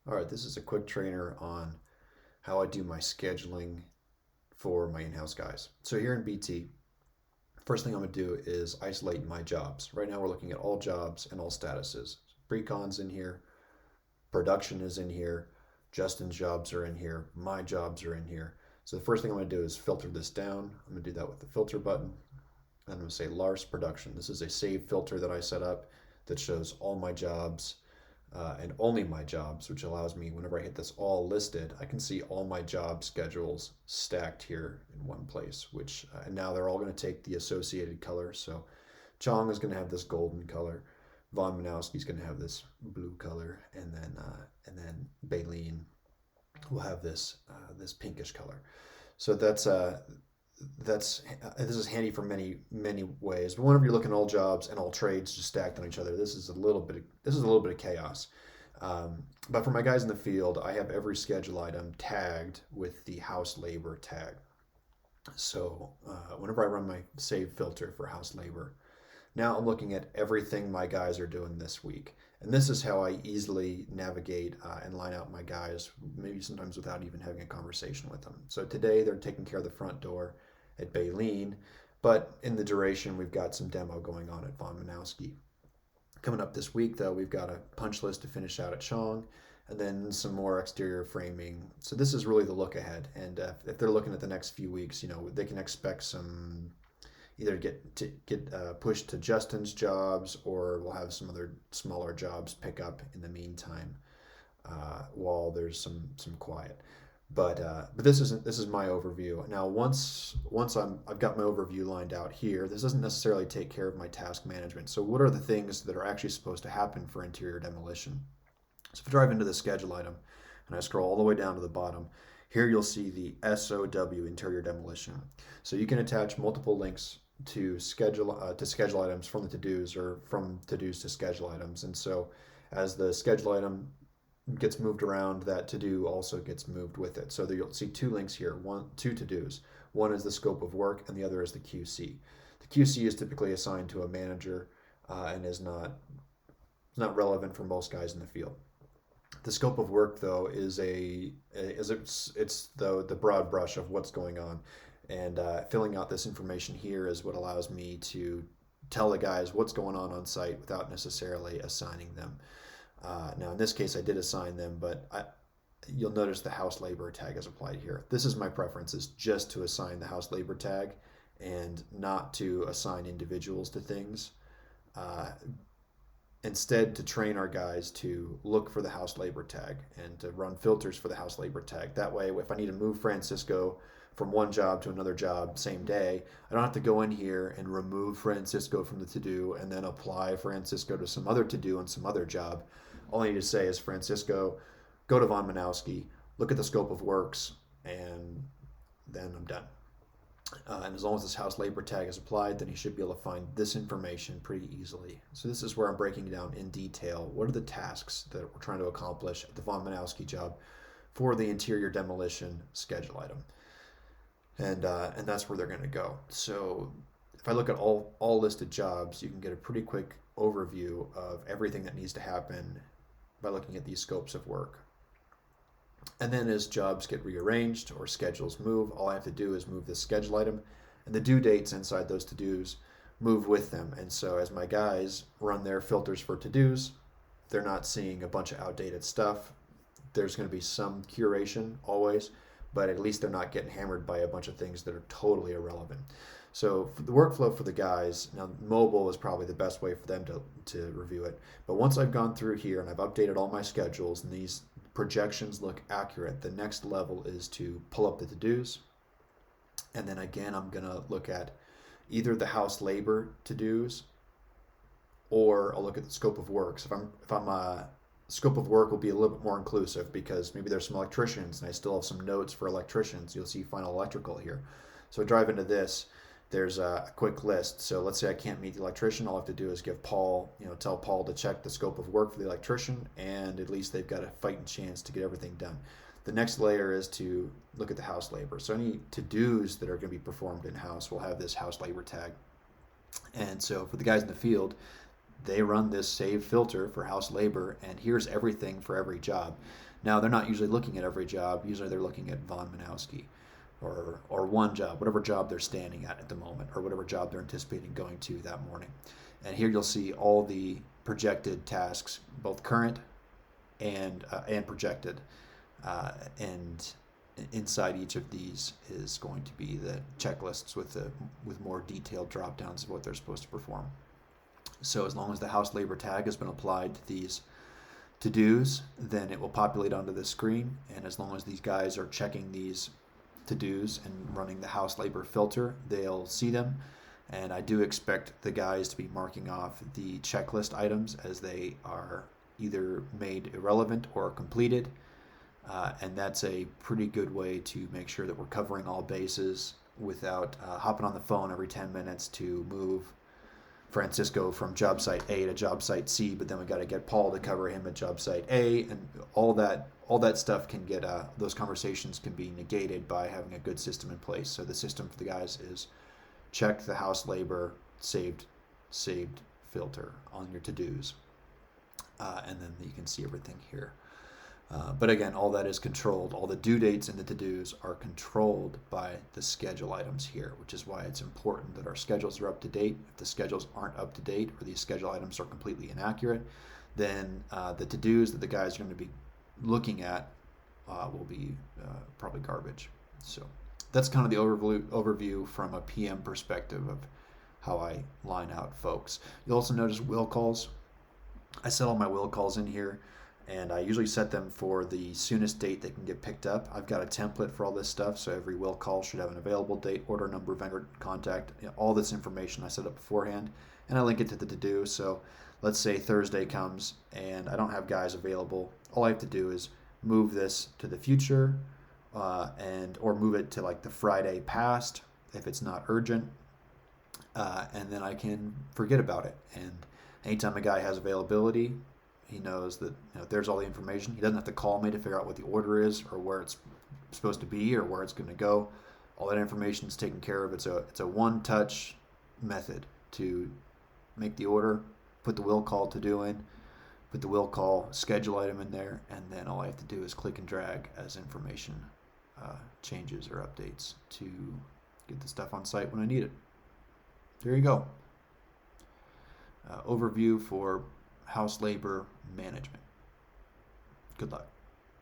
All right, this is a quick trainer on how I do my scheduling for my in-house guys. So here in BT, first thing I'm going to do is isolate my jobs. Right now we're looking at all jobs and all statuses. Precon's in here, production is in here, Justin's jobs are in here, my jobs are in here. So the first thing I'm going to do is filter this down. I'm going to do that with the filter button. And I'm going to say Lars Production. This is a save filter that I set up that shows all my jobs and only my jobs, which allows me, whenever I hit this all listed, I can see all my job schedules stacked here in one place, and now they're all going to take the associated color. So Chong is going to have this golden color. Von Manowski is going to have this blue color, and then Baleen will have this pinkish color. So this is handy for many ways. But whenever you're looking at all jobs and all trades just stacked on each other, this is a little bit of chaos. But for my guys in the field, I have every schedule item tagged with the house labor tag. So whenever I run my save filter for house labor, now I'm looking at everything my guys are doing this week. And this is how I easily navigate and line out my guys, maybe sometimes without even having a conversation with them. So today they're taking care of the front door at Baleen, but in the duration, we've got some demo going on at Von Manowski. Coming up this week, though, we've got a punch list to finish out at Chong, and then some more exterior framing. So this is really the look ahead. And if they're looking at the next few weeks, they can expect some either get pushed to Justin's jobs, or we'll have some other smaller jobs pick up in the meantime while there's some quiet. But this is my overview. Now I've got my overview lined out here, this doesn't necessarily take care of my task management. So what are the things that are actually supposed to happen for interior demolition? So if I drive into the schedule item and I scroll all the way down to the bottom, here you'll see the SOW interior demolition. So you can attach multiple links to schedule items from the to-dos, or from to-dos to schedule items. And so as the schedule item gets moved around, that to-do also gets moved with it. So you'll see two links here, two to-dos. One is the scope of work and the other is the QC. The QC is typically assigned to a manager and is not relevant for most guys in the field. The scope of work, though, it's the broad brush of what's going on, and filling out this information here is what allows me to tell the guys what's going on site without necessarily assigning them. Now, in this case, I did assign them, but you'll notice the house labor tag is applied here. This is my preference, is just to assign the house labor tag and not to assign individuals to things. Uh, Instead, to train our guys to look for the house labor tag and to run filters for the house labor tag. That way, if I need to move Francisco from one job to another job same day, I don't have to go in here and remove Francisco from the to-do and then apply Francisco to some other to-do and some other job. All I need to say is, Francisco, go to Von Manowski, look at the scope of works, and then I'm done. And as long as this house labor tag is applied, then you should be able to find this information pretty easily. So this is where I'm breaking down in detail what are the tasks that we're trying to accomplish at the Von Manowski job for the interior demolition schedule item. And that's where they're going to go. So if I look at all listed jobs, you can get a pretty quick overview of everything that needs to happen by looking at these scopes of work. And then as jobs get rearranged or schedules move, all I have to do is move this schedule item, and the due dates inside those to-dos move with them. And so as my guys run their filters for to-dos, they're not seeing a bunch of outdated stuff. There's going to be some curation always, but at least they're not getting hammered by a bunch of things that are totally irrelevant. So for the workflow for the guys, now mobile is probably the best way for them to review it. But once I've gone through here and I've updated all my schedules and these projections look accurate, the next level is to pull up the to-dos. And then again, I'm going to look at either the house labor to-dos, or I'll look at the scope of work. So if I'm scope of work will be a little bit more inclusive, because maybe there's some electricians and I still have some notes for electricians. You'll see final electrical here. So I drive into this, there's a quick list. So let's say I can't meet the electrician. All I have to do is tell Paul to check the scope of work for the electrician, and at least they've got a fighting chance to get everything done. The next layer is to look at the house labor. So any to-dos that are going to be performed in-house will have this house labor tag. And so for the guys in the field, they run this save filter for house labor, and here's everything for every job. Now, they're not usually looking at every job. Usually they're looking at Von Manowski or one job, whatever job they're standing at the moment, or whatever job they're anticipating going to that morning. And here you'll see all the projected tasks, both current and projected. And inside each of these is going to be the checklists with more detailed drop downs of what they're supposed to perform. So as long as the house labor tag has been applied to these to-dos, then it will populate onto the screen. And as long as these guys are checking these to-dos and running the house labor filter, they'll see them. And I do expect the guys to be marking off the checklist items as they are either made irrelevant or completed. And that's a pretty good way to make sure that we're covering all bases without hopping on the phone every 10 minutes to move Francisco from job site A to job site C, but then we got to get Paul to cover him at job site A, and all that stuff can get those conversations can be negated by having a good system in place. So the system for the guys is check the house labor saved filter on your to-dos, and then you can see everything here. But again, all that is controlled. All the due dates and the to-dos are controlled by the schedule items here, which is why it's important that our schedules are up to date. If the schedules aren't up to date or these schedule items are completely inaccurate, then the to-dos that the guys are going to be looking at will be probably garbage. So that's kind of the overview from a PM perspective of how I line out folks. You'll also notice will calls. I set all my will calls in here, and I usually set them for the soonest date they can get picked up. I've got a template for all this stuff, so every will call should have an available date, order number, vendor contact, all this information I set up beforehand, and I link it to the to-do. So let's say Thursday comes and I don't have guys available. All I have to do is move this to the future, or move it to like the Friday past if it's not urgent, and then I can forget about it. And anytime a guy has availability, he knows that there's all the information. He doesn't have to call me to figure out what the order is or where it's supposed to be or where it's going to go. All that information is taken care of. It's a one-touch method to make the order, put the will call to do in, put the will call schedule item in there, and then all I have to do is click and drag as information changes or updates to get the stuff on site when I need it. There you go. Overview for house labor management. Good luck.